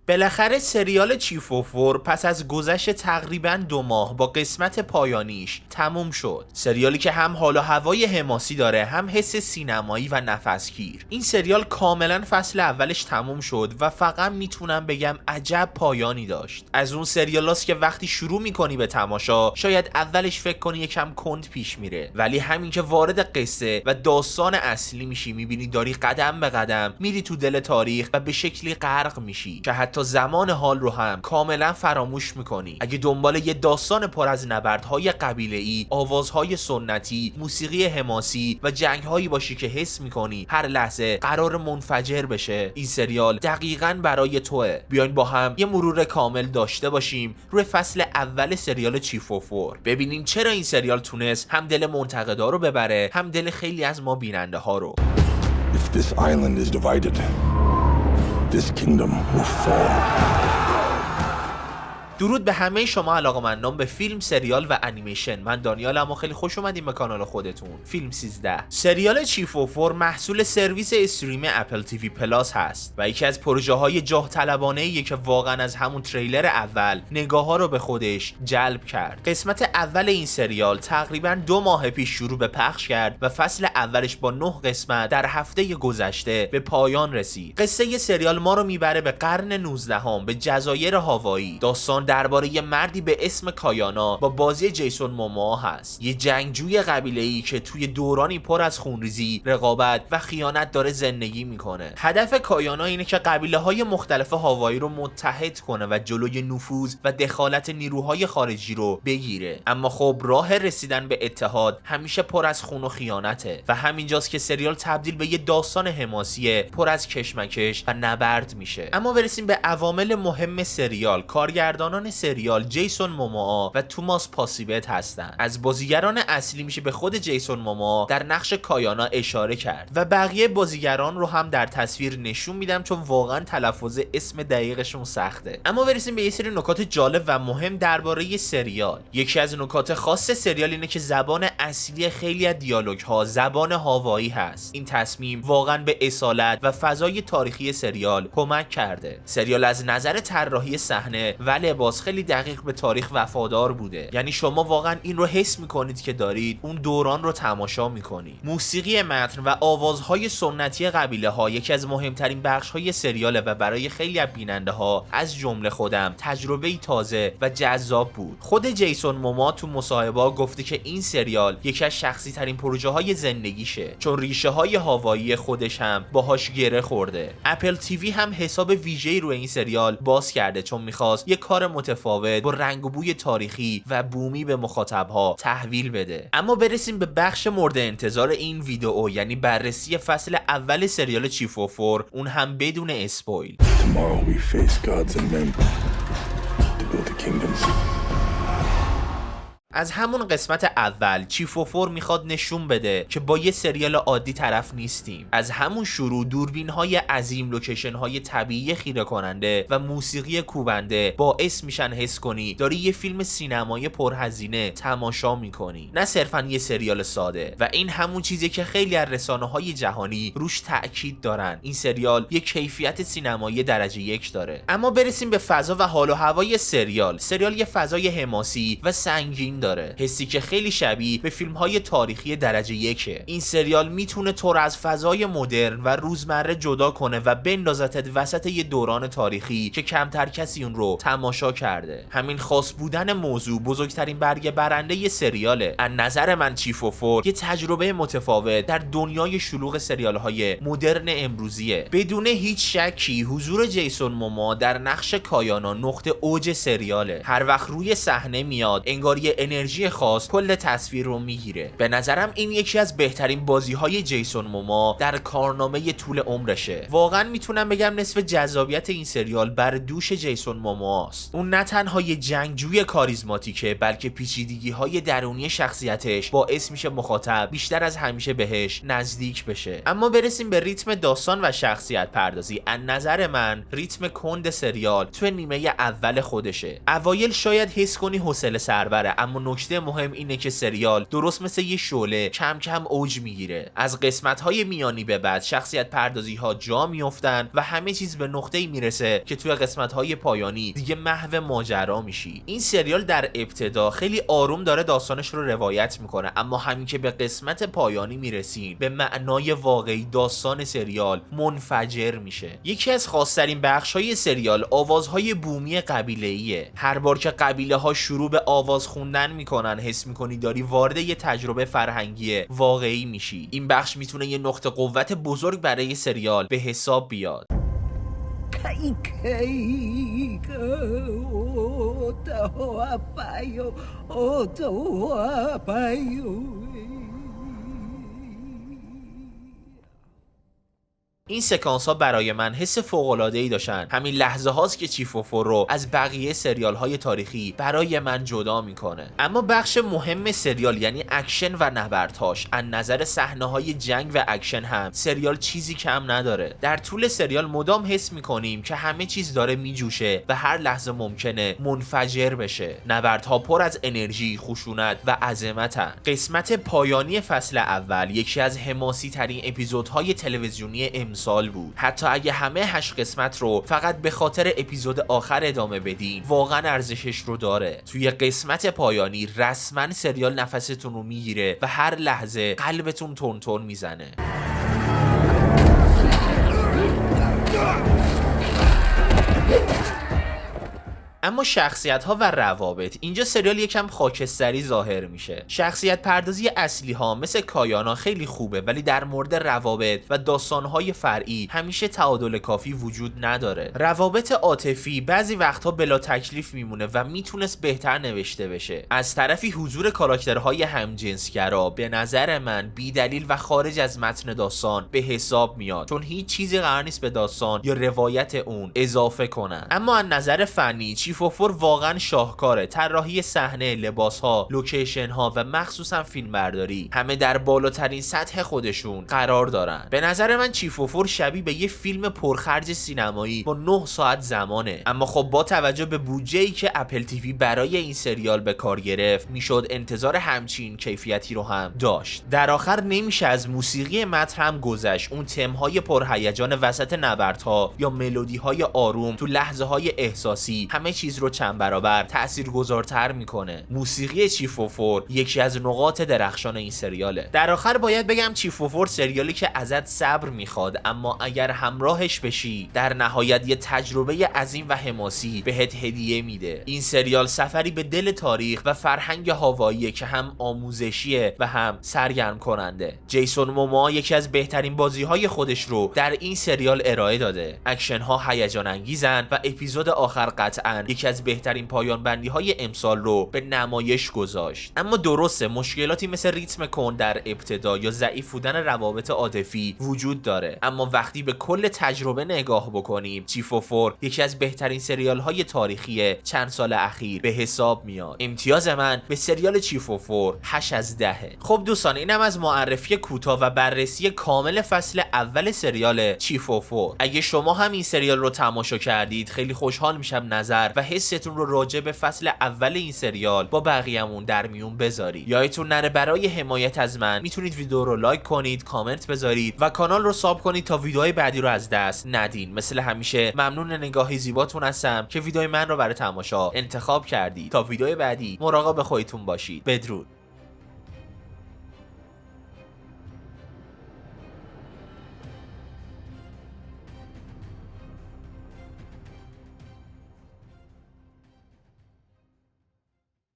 بالاخره سریال چیف و فور پس از گذشت تقریبا 2 ماه با قسمت پایانیش تموم شد. سریالی که هم حال و هوای حماسی داره، هم حس سینمایی و نفسگیر. این سریال کاملا فصل اولش تموم شد و فقط میتونم بگم عجب پایانی داشت. از اون سریالاست که وقتی شروع میکنی به تماشا شاید اولش فکر کنی یکم کند پیش میره، ولی همین که وارد قصه و داستان اصلی میشی میبینی داری قدم به قدم میری تو دل تاریخ و به شکلی غرق میشی که حتی زمان حال رو هم کاملا فراموش میکنی. اگه دنبال یه داستان پر از نبردهای قبیله‌ای، آوازهای سنتی، موسیقی حماسی و جنگ‌هایی باشی که حس میکنی هر لحظه قرار منفجر بشه، این سریال دقیقاً برای توئه. بیاین با هم یه مرور کامل داشته باشیم روی فصل اول سریال چیف و فور، ببینیم چرا این سریال تونست هم دل منتقدا رو ببره، هم دل خیلی از ما بیننده ها رو. If this island is divided, this kingdom will fall. درود به همه شما علاقه‌مندان به فیلم، سریال و انیمیشن. من دانیالم و خیلی خوش اومدیم به کانال خودتون فیلم 13. سریال چیف و فور محصول سرویس استریم اپل تیوی پلاس هست و یکی از پروژه های جاه طلبانه‌ایه که واقعا از همون تریلر اول نگاه ها رو به خودش جلب کرد. قسمت اول این سریال تقریبا 2 ماه پیش شروع به پخش کرد و فصل اولش با 9 قسمت در هفته گذشته به پایان رسید. قصه سریال ما رو میبره به قرن 19 به جزایر هاوایی. داستان درباره یه مردی به اسم کایانا با بازی جیسون موموآ هست، یه جنگجوی قبیله‌ای که توی دورانی پر از خونریزی، رقابت و خیانت داره زندگی میکنه. هدف کایانا اینه که قبیله‌های مختلف هاوایی رو متحد کنه و جلوی نفوذ و دخالت نیروهای خارجی رو بگیره. اما خب راه رسیدن به اتحاد همیشه پر از خون و خیانته و همینجاست که سریال تبدیل به یه داستان حماسی پر از کشمکش و نبرد میشه. اما برسیم به عوامل مهم سریال. کارگردانان سریال جیسون موموآ و توماس پاسیبت هستند. از بازیگران اصلی میشه به خود جیسون موموآ در نقش کایانا اشاره کرد و بقیه بازیگران رو هم در تصویر نشون میدم چون واقعا تلفظ اسم دقیقشون سخته. اما برسیم به یه سری نکات جالب و مهم درباره سریال. یکی از نکات خاص سریال اینه که زبان اصلی خیلی از دیالوگ ها زبان هاوایی هست. این تصمیم واقعا به اصالت و فضای تاریخی سریال کمک کرده. سریال از نظر طراحی صحنه و لباس خیلی دقیق به تاریخ وفادار بوده، یعنی شما واقعا این رو حس میکنید که دارید اون دوران رو تماشا میکنید. موسیقی متن و آوازهای سنتی قبیله ها یکی از مهمترین بخش های سریاله و برای خیلی از بیننده ها از جمله خودم تجربه تازه و جذاب بود. خود جیسون موموآ تو مصاحبه گفته که این سریال یکی از شخصی ترین پروژه های زندگیشه چون ریشه های هاوایی خودش هم باهاش گره خورده. اپل تیوی هم حساب ویژه‌ای روی این سریال باز کرده چون میخواست یه کار متفاوت با رنگ و بوی تاریخی و بومی به مخاطبها تحویل بده. اما برسیم به بخش مورد انتظار این ویدیو، یعنی بررسی فصل اول سریال چیف و فور، اون هم بدون اسپویل. Tomorrow we face gods and men to build the kingdoms. از همون قسمت اول چیف و فور میخواد نشون بده که با یه سریال عادی طرف نیستیم. از همون شروع دوربین های عظیم، لوکیشن های طبیعی خیره کننده و موسیقی کوبنده باعث میشن حس کنی داری یه فیلم سینمایی پرهزینه تماشا میکنی، نه صرفا یه سریال ساده. و این همون چیزی که خیلی از رسانه‌های جهانی روش تاکید دارن. این سریال یه کیفیت سینمایی درجه 1 داره. اما برسیم به فضا و حال و هوای سریال. سریال یه فضای حماسی و سنگین داره، حسی که خیلی شبیه به فیلم‌های تاریخی درجه 1. این سریال میتونه تو رو از فضای مدرن و روزمره جدا کنه و بندازتت وسط یه دوران تاریخی که کمتر کسی اون رو تماشا کرده. همین خاص بودن موضوع بزرگترین برگه برنده یه سریاله. از نظر من چیف و فور یه تجربه متفاوت در دنیای شلوغ سریال‌های مدرن امروزیه. بدون هیچ شکی حضور جیسون موموآ در نقش کایانا نقطه اوج سریاله. هر وقت روی صحنه میاد انگار یه انرژی خاص کل تصویر رو میگیره. به نظرم این یکی از بهترین بازی‌های جیسون موموآ در کارنامه طول عمرشه. واقعا میتونم بگم نصف جذابیت این سریال بر دوش جیسون موموآست. اون نه تنها یه جنگجوی کاریزماتیکه بلکه پیچیدگی‌های درونی شخصیتش باعث میشه مخاطب بیشتر از همیشه بهش نزدیک بشه. اما برسیم به ریتم داستان و شخصیت پردازی. از نظر من ریتم کند سریال تو نیمه اول خودشه. اوایل شاید حس کنی حوصله سربره، اما نکته مهم اینه که سریال درست مثل یه شعله کم کم اوج میگیره. از قسمت‌های میانی به بعد شخصیت پردازی‌ها جا میافتن و همه چیز به نقطه‌ای میرسه که توی قسمت‌های پایانی دیگه محو ماجرا میشی. این سریال در ابتدا خیلی آروم داره داستانش رو روایت میکنه، اما همین که به قسمت پایانی میرسیم به معنای واقعی داستان سریال منفجر میشه. یکی از خاص‌ترین بخش‌های سریال آوازهای بومی قبیله‌ایه. هر بار که قبیله‌ها شروع به آواز خوندن میکنن حس میکنی داری وارد یه تجربه فرهنگی واقعی میشی. این بخش میتونه یه نقطه قوت بزرگ برای سریال به حساب بیاد. این سکانس ها برای من حس فوق‌العاده‌ای داشتن. همین لحظه هاست که چیف و فور رو از بقیه سریال های تاریخی برای من جدا میکنه. اما بخش مهم سریال یعنی اکشن و نبردهاش، از نظر صحنه های جنگ و اکشن هم سریال چیزی کم نداره. در طول سریال مدام حس میکنیم که همه چیز داره میجوشه و هر لحظه ممکنه منفجر بشه. نبردها پر از انرژی، خشونت و عظمتن. قسمت پایانی فصل اول یکی از حماسی ترین اپیزودهای تلویزیونی سال بود. حتی اگه همه 8 قسمت رو فقط به خاطر اپیزود آخر ادامه بدین واقعا ارزشش رو داره. توی قسمت پایانی رسما سریال نفستون رو میگیره و هر لحظه قلبتون تون تون میزنه. اما شخصیت ها و روابط، اینجا سریال یکم خاکستری ظاهر میشه. شخصیت پردازی اصلی ها مثل کایانا خیلی خوبه، ولی در مورد روابط و داستان های فرعی همیشه تعادل کافی وجود نداره. روابط عاطفی بعضی وقتها بلا تکلیف میمونه و میتونست بهتر نوشته بشه. از طرفی حضور کاراکترهای همجنسگرا به نظر من بی دلیل و خارج از متن داستان به حساب میاد، چون هیچ چیزی قرار نیست به داستان یا روایت اون اضافه کنن. اما از نظر فنی چیف و فور واقعا شاهکاره. طراحی صحنه، لباس‌ها، لوکیشن‌ها و مخصوصا فیلمبرداری همه در بالاترین سطح خودشون قرار دارن. به نظر من چیف و فور شبیه به یه فیلم پرخرج سینمایی با 9 ساعت زمانه. اما خب با توجه به بودجه‌ای که اپل تیوی برای این سریال به کار گرفت میشد انتظار همچین کیفیتی رو هم داشت. در آخر نمیشه از موسیقی متن هم گذشت. اون تم‌های پرهیجان وسط نبردها یا ملودی‌های آروم تو لحظه‌های احساسی همه چیز رو چند برابر تاثیرگذارتر میکنه. موسیقی چیف و فور یکی از نقاط درخشان این سریاله. در آخر باید بگم چیف و فور سریالی که ازت صبر میخواد، اما اگر همراهش بشی در نهایت یه تجربه عظیم و حماسی بهت هدیه میده. این سریال سفری به دل تاریخ و فرهنگ هاواییه که هم آموزشیه و هم سرگرم کننده. جیسون موموا یکی از بهترین بازی‌های خودش رو در این سریال ارائه داده. اکشن‌ها هیجان انگیزن و اپیزود آخر قطعاً یکی از بهترین پایان بندی های امسال رو به نمایش گذاشت. اما درسته مشکلاتی مثل ریتم کند در ابتدا یا ضعیف بودن روابط عاطفی وجود داره، اما وقتی به کل تجربه نگاه بکنیم چیف و فور یکی از بهترین سریال های تاریخی چند سال اخیر به حساب میاد. امتیاز من به سریال چیف و فور 8 از 10. خب دوستان، اینم از معرفی کوتاه و بررسی کامل فصل اول سریال چیف و فور. اگه شما هم این سریال رو تماشا کردید خیلی خوشحال میشم نظر و حستون رو راجع به فصل اول این سریال با بقیه‌مون در میون بذارید. یادتون نره برای حمایت از من میتونید ویدیو رو لایک کنید، کامنت بذارید و کانال رو ساب کنید تا ویدیوهای بعدی رو از دست ندین. مثل همیشه ممنون نگاه زیباتون هستم که ویدیوی من رو برای تماشا انتخاب کردید. تا ویدیوی بعدی مراقب خودتون باشید. بدرود.